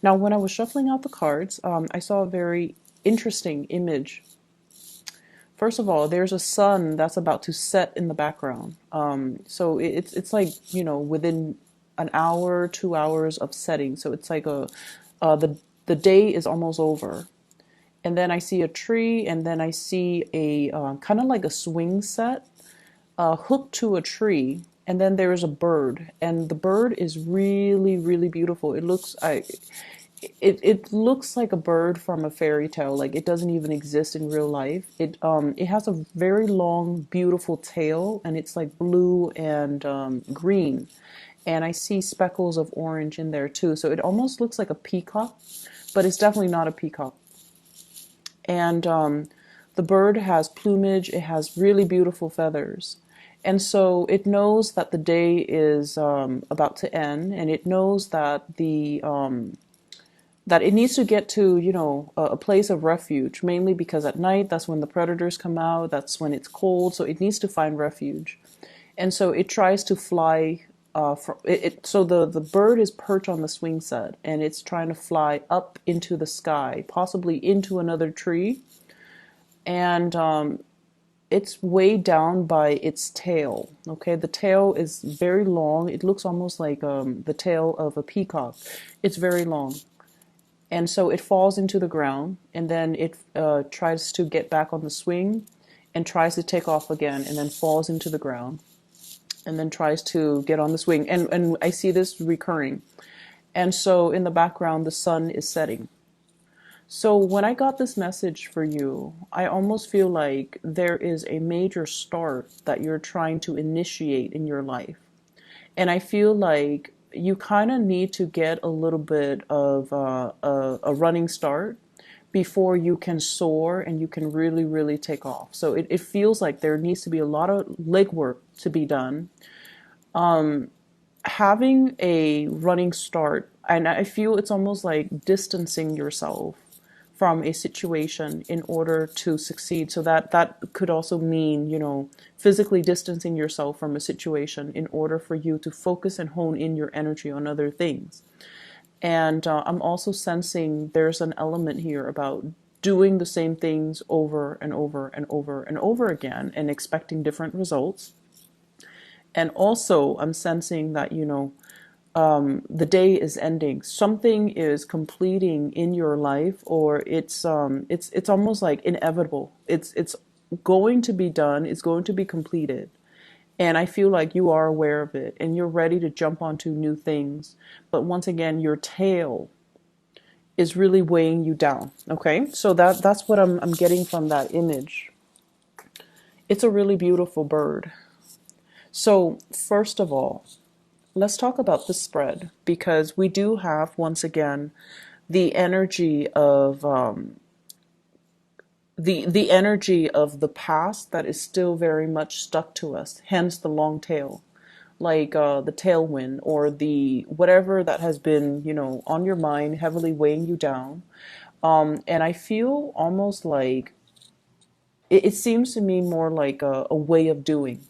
Now, when I was shuffling out the cards, I saw a very interesting image. First of all, there's a sun that's about to set in the background. So it's like, within an hour, 2 hours of setting. So it's like the day is almost over. And then I see a tree, and then I see a kind of like a swing set hooked to a tree, and then there is a bird, and the bird is really, really beautiful. It looks like a bird from a fairy tale. Like it doesn't even exist in real life. It has a very long, beautiful tail, and it's like blue and green, and I see speckles of orange in there too. So it almost looks like a peacock, but it's definitely not a peacock. And the bird has plumage. It has really beautiful feathers. And so it knows that the day is about to end, and it knows that that it needs to get to, a place of refuge, mainly because at night, that's when the predators come out, that's when it's cold, so it needs to find refuge. And so it tries to fly. So the bird is perched on the swing set, and it's trying to fly up into the sky, possibly into another tree. And it's weighed down by its tail. Okay, the tail is very long. It looks almost like the tail of a peacock. It's very long. And so it falls into the ground, and then it tries to get back on the swing and tries to take off again, and then falls into the ground, and then tries to get on the swing. And I see this recurring. And so in the background, the sun is setting. So when I got this message for you, I almost feel like there is a major start that you're trying to initiate in your life. And I feel like you kind of need to get a little bit of a running start before you can soar and you can really, really take off. So it feels like there needs to be a lot of legwork to be done. Having a running start, and I feel it's almost like distancing yourself from a situation in order to succeed. So that could also mean, physically distancing yourself from a situation in order for you to focus and hone in your energy on other things. And I'm also sensing there's an element here about doing the same things over and over and over and over again and expecting different results. And also I'm sensing that, the day is ending. Something is completing in your life, or it's almost like inevitable. It's going to be done. It's going to be completed, and I feel like you are aware of it, and you're ready to jump onto new things. But once again, your tail is really weighing you down. Okay, so that's what I'm getting from that image. It's a really beautiful bird. So first of all, let's talk about the spread, because we do have, once again, the energy of the energy of the past that is still very much stuck to us. Hence the long tail, like the tailwind or the whatever that has been, on your mind, heavily weighing you down. And I feel almost like it seems to me more like a way of doing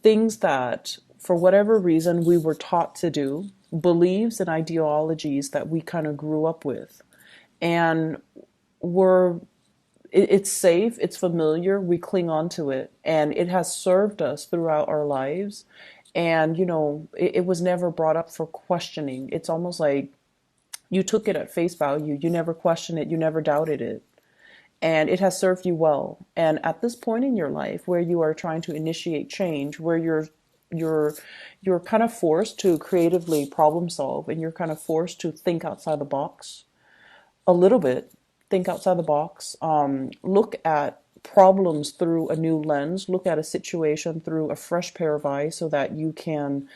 things that, for whatever reason, we were taught to do, beliefs and ideologies that we kind of grew up with. And it's safe, it's familiar, we cling on to it, and it has served us throughout our lives. And, it was never brought up for questioning. It's almost like you took it at face value. You never questioned it, you never doubted it. And it has served you well. And at this point in your life where you are trying to initiate change, where you're kind of forced to creatively problem solve, and you're kind of forced to think outside the box a little bit, think outside the box, look at problems through a new lens, look at a situation through a fresh pair of eyes so that you can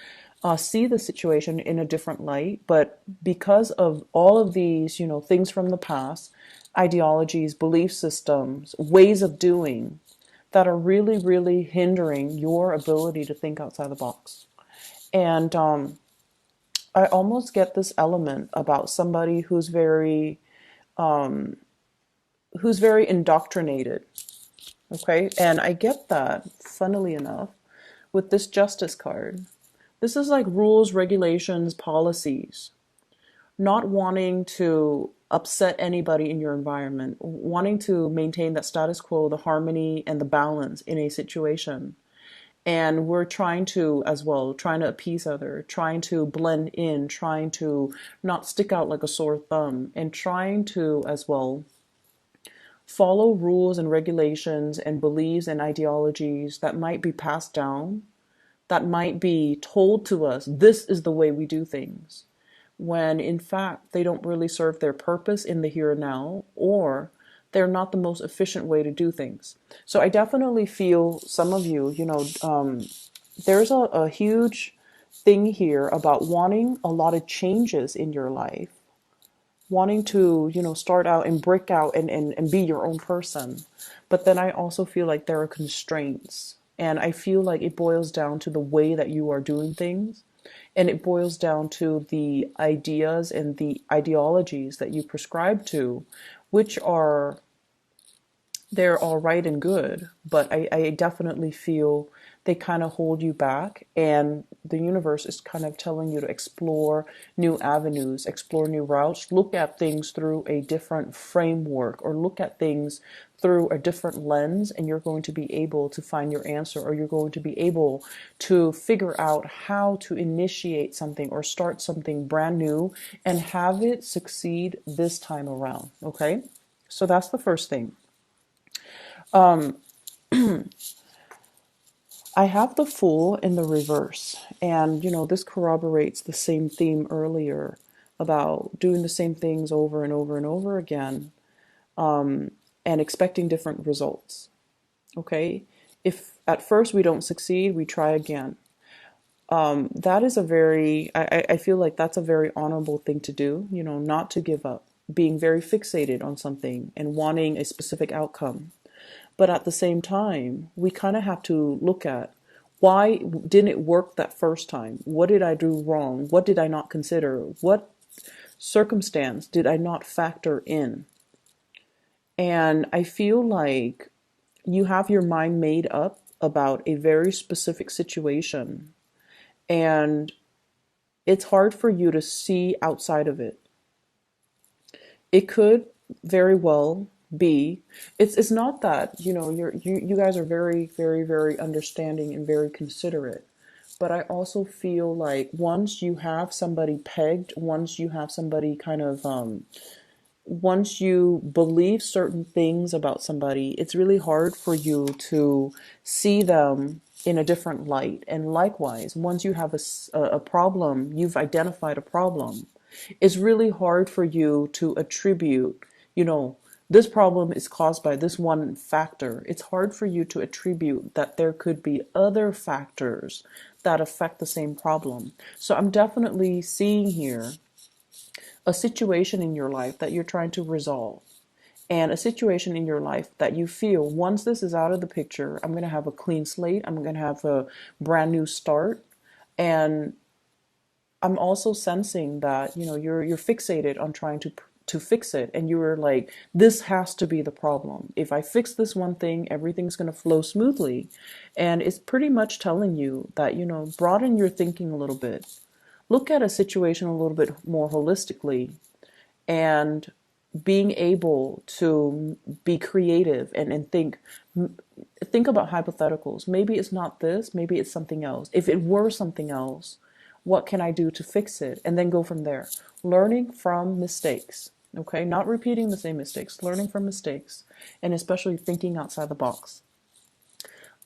see the situation in a different light. But because of all of these, things from the past, ideologies, belief systems, ways of doing that are really, really hindering your ability to think outside the box. And I almost get this element about somebody who's very indoctrinated. Okay, and I get that, funnily enough, with this justice card. This is like rules, regulations, policies. not wanting to upset anybody in your environment, wanting to maintain that status quo, the harmony and the balance in a situation. And we're trying to, as well, trying to appease other, trying to blend in, trying to not stick out like a sore thumb, and trying to, as well, follow rules and regulations and beliefs and ideologies that might be passed down, that might be told to us, this is the way we do things, when in fact they don't really serve their purpose in the here and now, or they're not the most efficient way to do things. So I definitely feel some of you, there's a huge thing here about wanting a lot of changes in your life, wanting to, start out and break out and be your own person. But then I also feel like there are constraints. And I feel like it boils down to the way that you are doing things. And it boils down to the ideas and the ideologies that you prescribe to, which are they're all right and good, but I definitely feel they kind of hold you back. And the universe is kind of telling you to explore new avenues, explore new routes, look at things through a different framework, or look at things through a different lens, and you're going to be able to find your answer, or you're going to be able to figure out how to initiate something or start something brand new and have it succeed this time around. Okay, so that's the first thing. I have the Fool in the reverse, and this corroborates the same theme earlier about doing the same things over and over and over again, and expecting different results. Okay, if at first we don't succeed, we try again. That is a very, I feel like that's a very honorable thing to do, not to give up, being very fixated on something and wanting a specific outcome. But at the same time, we kind of have to look at, why didn't it work that first time? What did I do wrong? What did I not consider? What circumstance did I not factor in? And I feel like you have your mind made up about a very specific situation, and it's hard for you to see outside of it. It could very well be, it's not that, you guys are very, very, very understanding and very considerate. But I also feel like once you have somebody pegged, once you have somebody kind of once you believe certain things about somebody, it's really hard for you to see them in a different light. And likewise, once you have a problem, you've identified a problem, it's really hard for you to attribute, this problem is caused by this one factor. It's hard for you to attribute that there could be other factors that affect the same problem. So I'm definitely seeing here a situation in your life that you're trying to resolve, and a situation in your life that you feel, once this is out of the picture, I'm going to have a clean slate, I'm going to have a brand new start. And I'm also sensing that, you're fixated on trying to fix it, and you're like, this has to be the problem. If I fix this one thing, everything's going to flow smoothly. And it's pretty much telling you that, broaden your thinking a little bit. Look at a situation a little bit more holistically, and being able to be creative and think about hypotheticals. Maybe it's not this, maybe it's something else. If it were something else, what can I do to fix it? And then go from there. Learning from mistakes, okay? Not repeating the same mistakes, learning from mistakes, and especially thinking outside the box.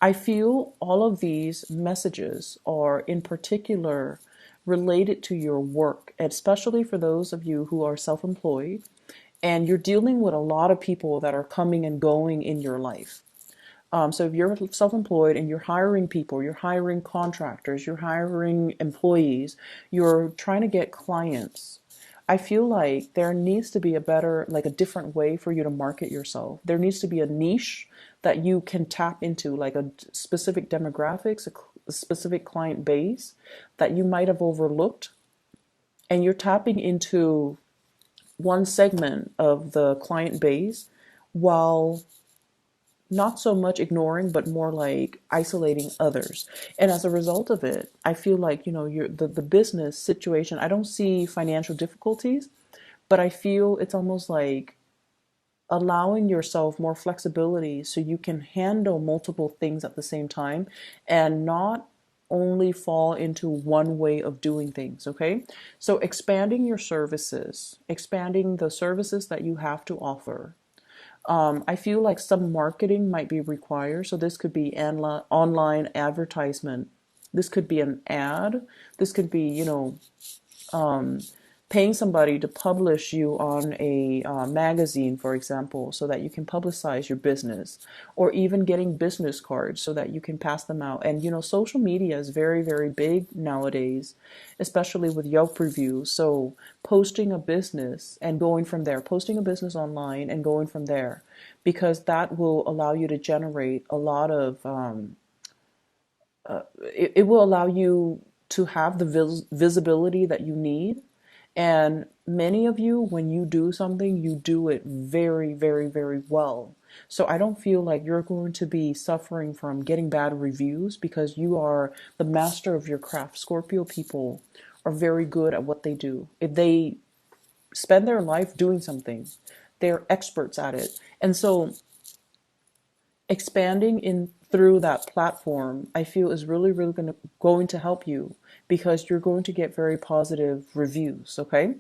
I feel all of these messages are in particular related to your work, especially for those of you who are self-employed and you're dealing with a lot of people that are coming and going in your life. So if you're self-employed and you're hiring people, you're hiring contractors, you're hiring employees, you're trying to get clients, I feel like there needs to be a different way for you to market yourself. There needs to be a niche that you can tap into, like a specific demographics, a specific client base that you might have overlooked. And you're tapping into one segment of the client base while not so much ignoring, but more like isolating others. And as a result of it, I feel like, the business situation, I don't see financial difficulties, but I feel it's almost like allowing yourself more flexibility so you can handle multiple things at the same time and not only fall into one way of doing things, okay? So expanding your services, expanding the services that you have to offer. I feel like some marketing might be required. So this could be online advertisement. This could be an ad. This could be, paying somebody to publish you on a magazine, for example, so that you can publicize your business, or even getting business cards so that you can pass them out. And social media is very, very big nowadays, especially with Yelp reviews. So posting a business and going from there, posting a business online and going from there, because that will allow you to generate a lot of, it will allow you to have the visibility that you need. And many of you, when you do something, you do it very, very, very well. So I don't feel like you're going to be suffering from getting bad reviews because you are the master of your craft. Scorpio people are very good at what they do. If they spend their life doing something, they're experts at it. And so expanding in through that platform, I feel is really, really going to help you because you're going to get very positive reviews. Okay.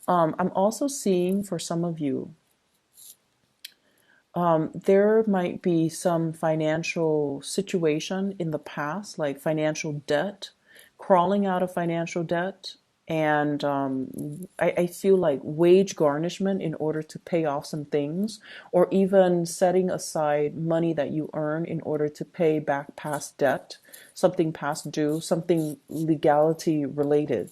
I'm also seeing for some of you, there might be some financial situation in the past, like financial debt, crawling out of financial debt. And I feel like wage garnishment in order to pay off some things, or even setting aside money that you earn in order to pay back past debt, something past due, something legality related.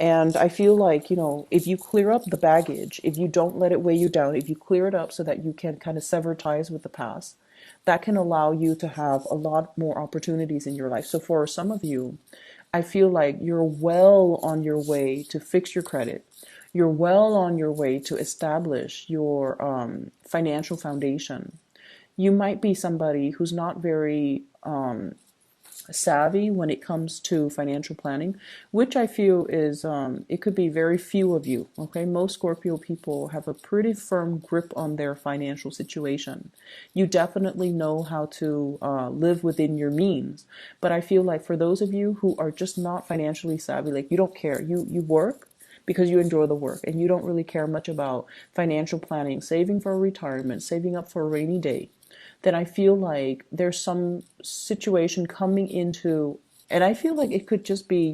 And I feel like, if you clear up the baggage, if you don't let it weigh you down, if you clear it up so that you can kind of sever ties with the past, that can allow you to have a lot more opportunities in your life. So for some of you, I feel like you're well on your way to fix your credit. You're well on your way to establish your financial foundation. You might be somebody who's not very savvy when it comes to financial planning, which I feel is, it could be very few of you. Okay, most Scorpio people have a pretty firm grip on their financial situation. You definitely know how to live within your means, but I feel like for those of you who are just not financially savvy, like you don't care, you work because you enjoy the work and you don't really care much about financial planning, saving for retirement, saving up for a rainy day, then I feel like there's some situation coming into, and I feel like it could just be,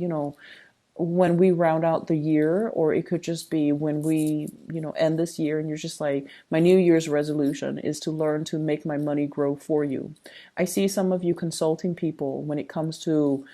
when we round out the year, or it could just be when we, end this year and you're just like, my New Year's resolution is to learn to make my money grow for you. I see some of you consulting people when it comes to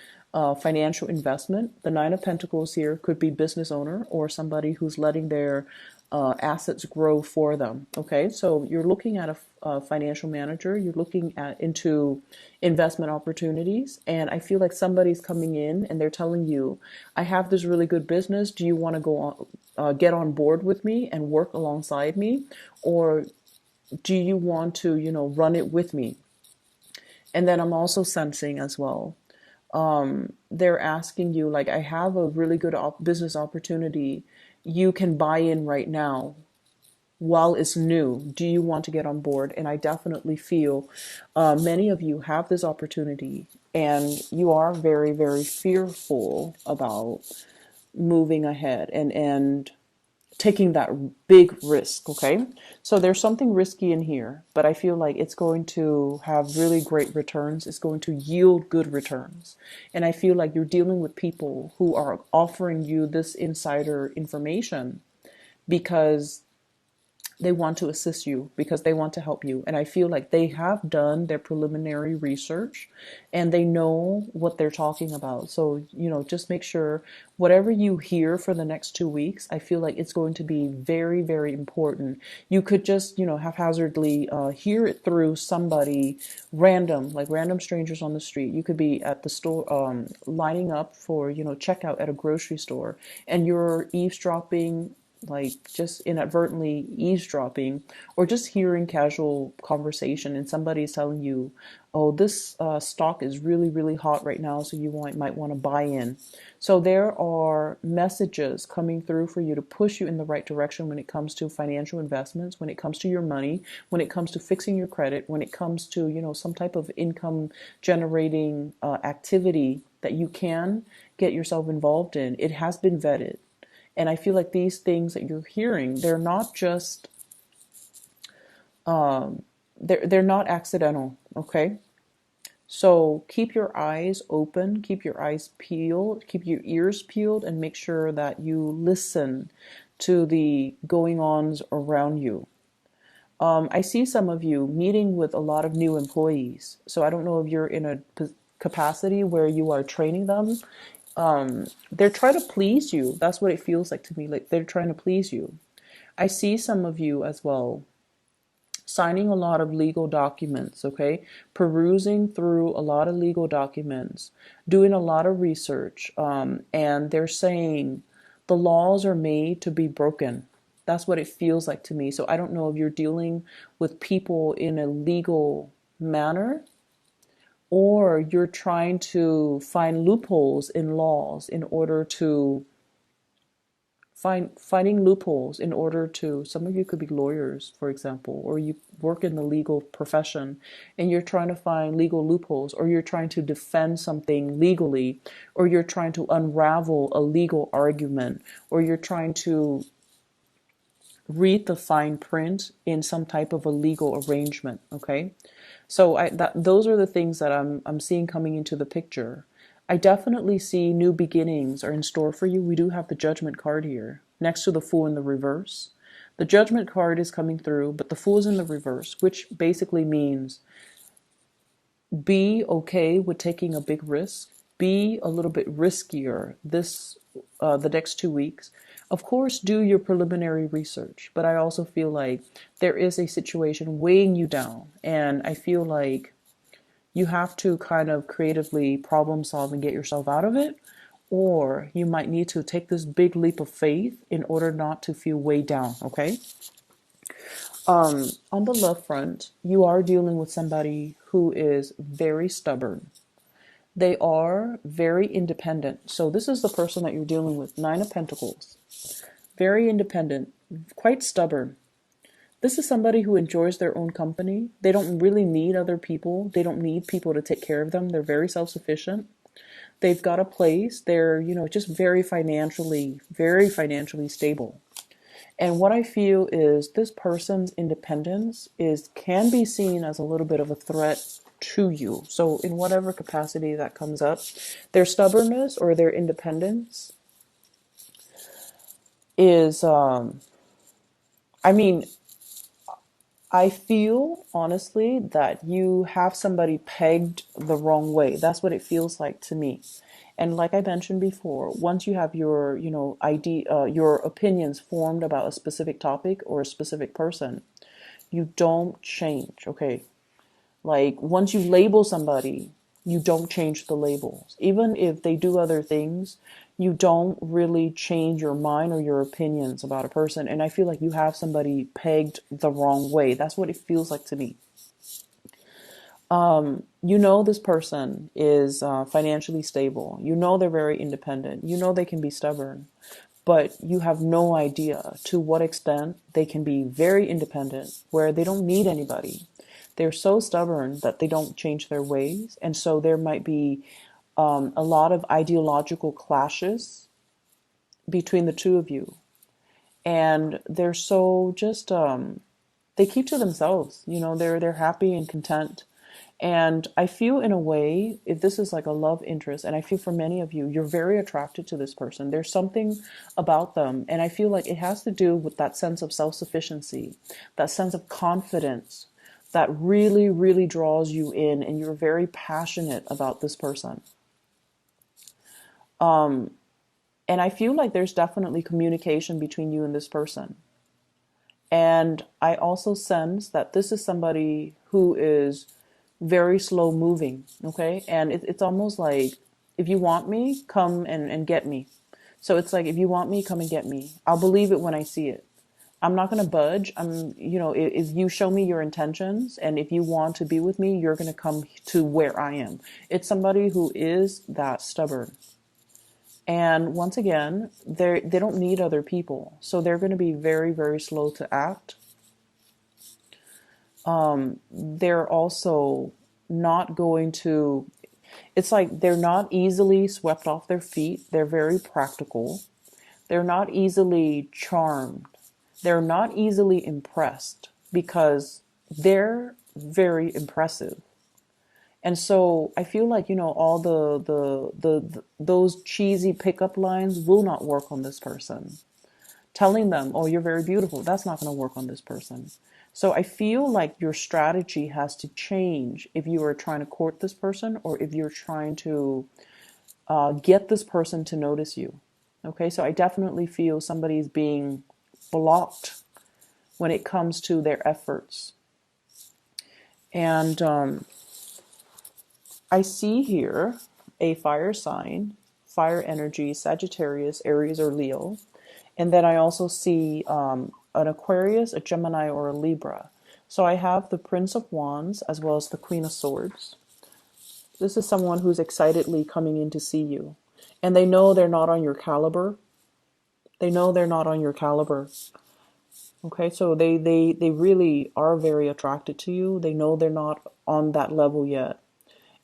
financial investment. The Nine of Pentacles here could be business owner or somebody who's letting their assets grow for them. Okay, so you're looking at a financial manager. You're looking at into investment opportunities, and I feel like somebody's coming in and they're telling you, "I have this really good business. Do you want to go on, get on board with me and work alongside me, or do you want to, run it with me?" And then I'm also sensing as well, they're asking you, like, I have a really good business opportunity. You can buy in right now while it's new. Do you want to get on board? And I definitely feel many of you have this opportunity and you are very, very fearful about moving ahead and taking that big risk, okay? So there's something risky in here, but I feel like it's going to have really great returns. It's going to yield good returns. And I feel like you're dealing with people who are offering you this insider information because they want to assist you, because they want to help you. And I feel like they have done their preliminary research and they know what they're talking about. So, just make sure whatever you hear for the next 2 weeks, I feel like it's going to be very, very important. You could just, haphazardly hear it through somebody random, like random strangers on the street. You could be at the store, lining up for, checkout at a grocery store, and you're eavesdropping like just inadvertently eavesdropping or just hearing casual conversation and somebody's telling you, oh, this stock is really, really hot right now, so you might want to buy in. So there are messages coming through for you to push you in the right direction when it comes to financial investments, when it comes to your money, when it comes to fixing your credit, when it comes to, some type of income generating activity that you can get yourself involved in. It has been vetted. And I feel like these things that you're hearing, they're not just they're not accidental, okay? So keep your eyes open, keep your eyes peeled, keep your ears peeled, and make sure that you listen to the going ons around you. I see some of you meeting with a lot of new employees. So I don't know if you're in a capacity where you are training them. They're trying to please you. That's what it feels like to me. Like they're trying to please you. I see some of you as well signing a lot of legal documents, okay? Perusing through a lot of legal documents, doing a lot of research, and they're saying the laws are made to be broken. That's what it feels like to me. So I don't know if you're dealing with people in a legal manner or you're trying to find loopholes in laws in order to finding loopholes in order to, some of you could be lawyers, for example, or you work in the legal profession and you're trying to find legal loopholes, or you're trying to defend something legally, or you're trying to unravel a legal argument, or you're trying to read the fine print in some type of a legal arrangement, okay? So those are the things that I'm seeing coming into the picture. I definitely see new beginnings are in store for you. We do have the Judgment card here next to the Fool in the reverse. The Judgment card is coming through, but the Fool is in the reverse, which basically means be okay with taking a big risk. Be a little bit riskier the next 2 weeks. Of course, do your preliminary research, but I also feel like there is a situation weighing you down, and I feel like you have to kind of creatively problem solve and get yourself out of it, or you might need to take this big leap of faith in order not to feel weighed down, okay? On the love front, you are dealing with somebody who is very stubborn. They are very independent. So this is the person that you're dealing with, Nine of Pentacles. Very independent, quite stubborn. This is somebody who enjoys their own company. They don't really need other people. They don't need people to take care of them. They're very self-sufficient. They've got a place. They're, just very financially stable. And what I feel is this person's independence can be seen as a little bit of a threat to you. So in whatever capacity that comes up, their stubbornness or their independence is, I mean, I feel honestly that you have somebody pegged the wrong way. That's what it feels like to me. And like I mentioned before, once you have your, your opinions formed about a specific topic or a specific person, you don't change, okay? Like once you label somebody, you don't change the labels. Even if they do other things, you don't really change your mind or your opinions about a person. And I feel like you have somebody pegged the wrong way. That's what it feels like to me. This person is financially stable. They're very independent. They can be stubborn. But you have no idea to what extent they can be very independent, where they don't need anybody. They're so stubborn that they don't change their ways. And so there might be a lot of ideological clashes between the two of you. And they're so just, they keep to themselves. They're happy and content. And I feel in a way, if this is like a love interest, and I feel for many of you, you're very attracted to this person. There's something about them. And I feel like it has to do with that sense of self-sufficiency, that sense of confidence that really, really draws you in. And you're very passionate about this person. And I feel like there's definitely communication between you and this person. And I also sense that this is somebody who is very slow moving, okay? And it's almost like, if you want me, come and get me. So it's like, if you want me, come and get me. I'll believe it when I see it. I'm not going to budge. If you show me your intentions and if you want to be with me, you're going to come to where I am. It's somebody who is that stubborn. And once again, they don't need other people. So they're going to be very, very slow to act. They're also not going to, it's like they're not easily swept off their feet. They're very practical. They're not easily charmed. They're not easily impressed because they're very impressive. And so I feel like, all those cheesy pickup lines will not work on this person. Telling them, oh, you're very beautiful, that's not going to work on this person. So I feel like your strategy has to change if you are trying to court this person or if you're trying to get this person to notice you. Okay, so I definitely feel somebody's being blocked when it comes to their efforts. And I see here a fire sign, fire energy, Sagittarius, Aries, or Leo. And then I also see an Aquarius, a Gemini, or a Libra. So I have the Prince of Wands as well as the Queen of Swords. This is someone who's excitedly coming in to see you. And they know they're not on your caliber. They know they're not on your caliber. Okay, so they really are very attracted to you. They know they're not on that level yet.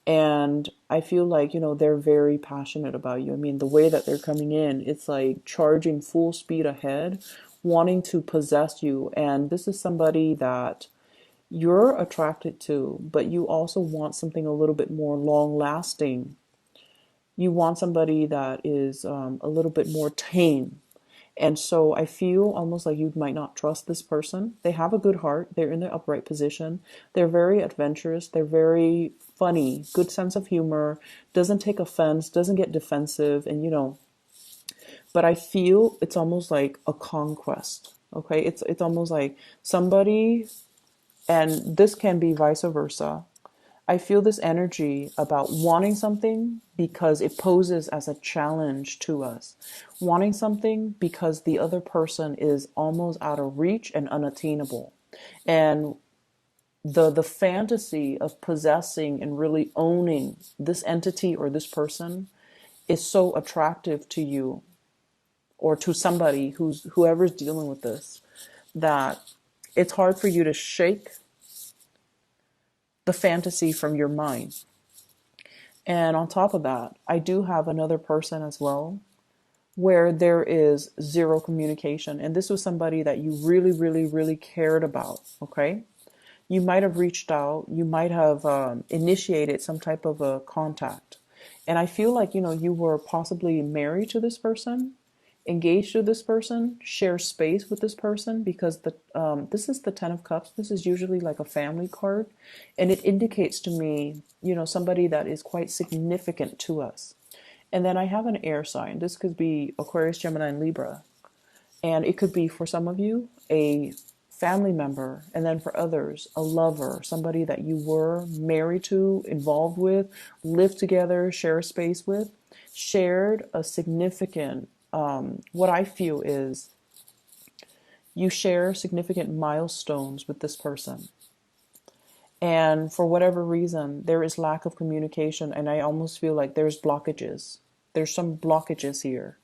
And I feel like, they're very passionate about you. I mean, the way that they're coming in, it's like charging full speed ahead, wanting to possess you. And this is somebody that you're attracted to, but you also want something a little bit more long lasting. You want somebody that is a little bit more tame. And so I feel almost like you might not trust this person. They have a good heart. They're in the upright position. They're very adventurous. They're very funny, good sense of humor, doesn't take offense, doesn't get defensive. And, but I feel it's almost like a conquest. Okay. It's almost like somebody, and this can be vice versa. I feel this energy about wanting something because it poses as a challenge to us. Wanting something because the other person is almost out of reach and unattainable. And the fantasy of possessing and really owning this entity or this person is so attractive to you or to somebody whoever's dealing with this, that it's hard for you to shake the fantasy from your mind. And on top of that, I do have another person as well where there is zero communication. And this was somebody that you really, really, really cared about. Okay. You might have reached out. You might have initiated some type of a contact. And I feel like, you were possibly married to this person, engaged to this person, share space with this person, because this is the Ten of Cups. This is usually like a family card, and it indicates to me, somebody that is quite significant to us. And then I have an air sign. This could be Aquarius, Gemini, and Libra, and it could be for some of you a family member, and then for others a lover, somebody that you were married to, involved with, lived together, share space with, shared a significant what I feel is you share significant milestones with this person. And for whatever reason, there is lack of communication. And I almost feel like there's blockages. There's some blockages here.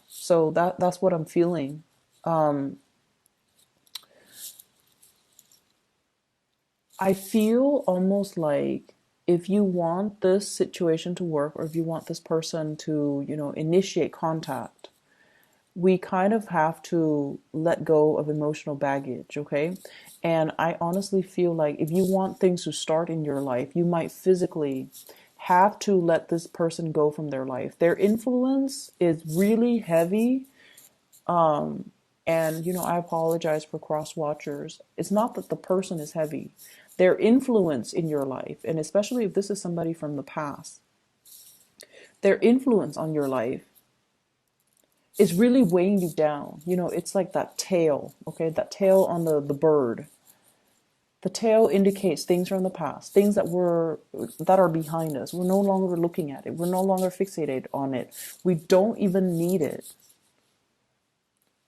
So that's what I'm feeling. I feel almost like if you want this situation to work, or if you want this person to, initiate contact, we kind of have to let go of emotional baggage, okay? And I honestly feel like if you want things to start in your life, you might physically have to let this person go from their life. Their influence is really heavy. And, I apologize for cross watchers. It's not that the person is heavy. Their influence in your life, and especially if this is somebody from the past, their influence on your life is really weighing you down. It's like that tail, okay? That tail on the bird. The tail indicates things from the past, things that are behind us. We're no longer looking at it. We're no longer fixated on it. We don't even need it.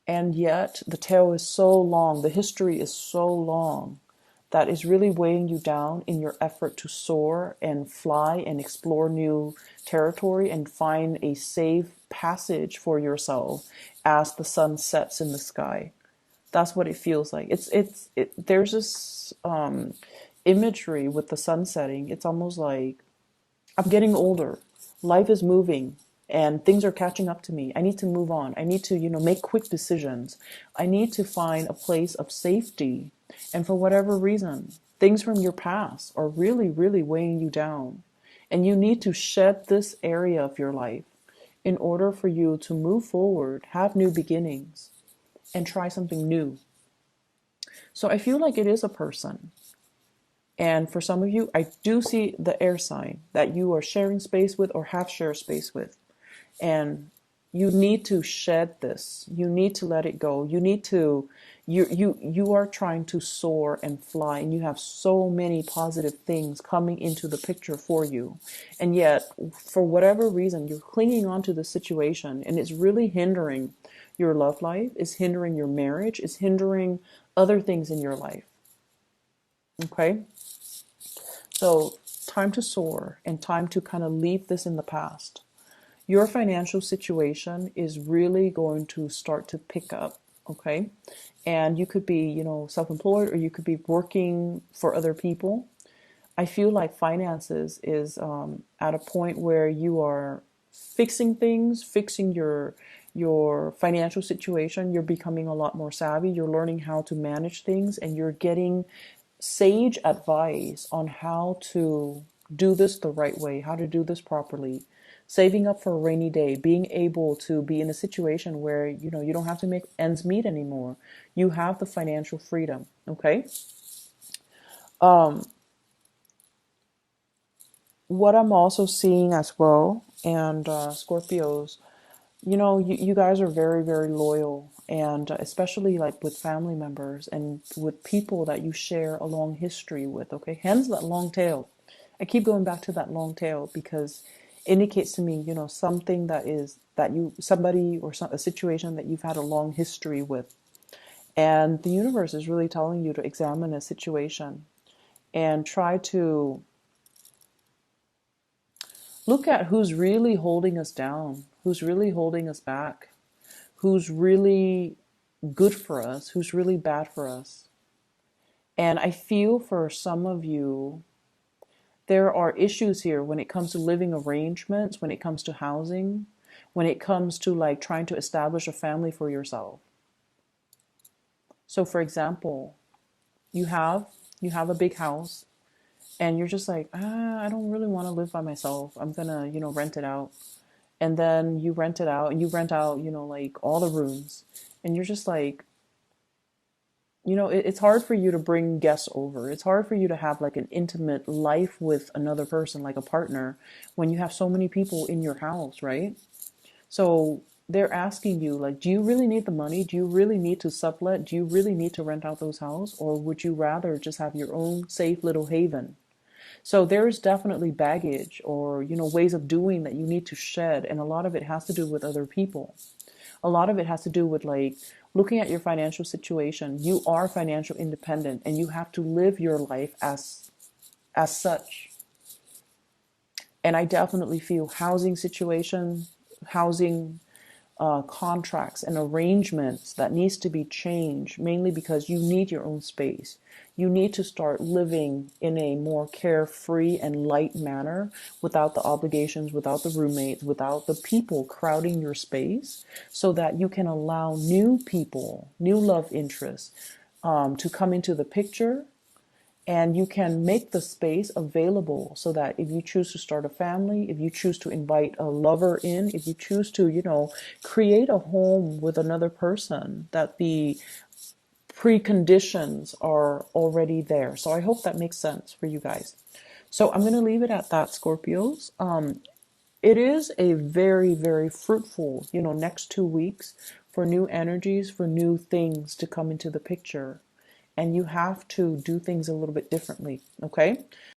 And yet the tail is so long, the history is so long that is really weighing you down in your effort to soar and fly and explore new territory and find a safe passage for yourself as the sun sets in the sky. That's what it feels like. There's this imagery with the sun setting. It's almost like I'm getting older. Life is moving and things are catching up to me. I need to move on. I need to, make quick decisions. I need to find a place of safety. And for whatever reason, things from your past are really, really weighing you down. And you need to shed this area of your life in order for you to move forward, have new beginnings, and try something new. So I feel like it is a person. And for some of you, I do see the air sign that you are sharing space with or have shared space with. And you need to shed this. You need to let it go. You are trying to soar and fly, and you have so many positive things coming into the picture for you. And yet, for whatever reason, you're clinging on to the situation, and it's really hindering your love life, it's hindering your marriage, it's hindering other things in your life. Okay? So, time to soar and time to kind of leave this in the past. Your financial situation is really going to start to pick up, okay? And you could be, self-employed, or you could be working for other people. I feel like finances is at a point where you are fixing things, fixing your financial situation. You're becoming a lot more savvy. You're learning how to manage things, and you're getting sage advice on how to do this the right way, how to do this properly. Saving up for a rainy day, being able to be in a situation where you don't have to make ends meet anymore. You have the financial freedom, okay? What I'm also seeing as well, and Scorpios, you guys are very, very loyal, and especially like with family members and with people that you share a long history with, okay? Hence that long tail. I keep going back to that long tail because it indicates to me, something somebody or a situation that you've had a long history with. And the universe is really telling you to examine a situation and try to look at who's really holding us down, who's really holding us back, who's really good for us, who's really bad for us. And I feel for some of you, there are issues here when it comes to living arrangements, when it comes to housing, when it comes to like trying to establish a family for yourself. So for example, you have a big house and you're just like, I don't really want to live by myself. I'm gonna, rent it out. And then you rent it out and you rent out, like all the rooms. And you're just like, it's hard for you to bring guests over. It's hard for you to have like an intimate life with another person, like a partner, when you have so many people in your house, right? So they're asking you, like, do you really need the money? Do you really need to sublet? Do you really need to rent out those houses? Or would you rather just have your own safe little haven? So there's definitely baggage or, ways of doing that you need to shed. And a lot of it has to do with other people. A lot of it has to do with like looking at your financial situation. You are financial independent and you have to live your life as such. And I definitely feel housing contracts and arrangements that needs to be changed, mainly because you need your own space. You need to start living in a more carefree and light manner without the obligations, without the roommates, without the people crowding your space, so that you can allow new people, new love interests to come into the picture. And you can make the space available so that if you choose to start a family, if you choose to invite a lover in, if you choose to, create a home with another person, that the preconditions are already there. So I hope that makes sense for you guys. So I'm going to leave it at that, Scorpios. It is a very, very fruitful, next 2 weeks for new energies, for new things to come into the picture. and you have to do things a little bit differently. Okay.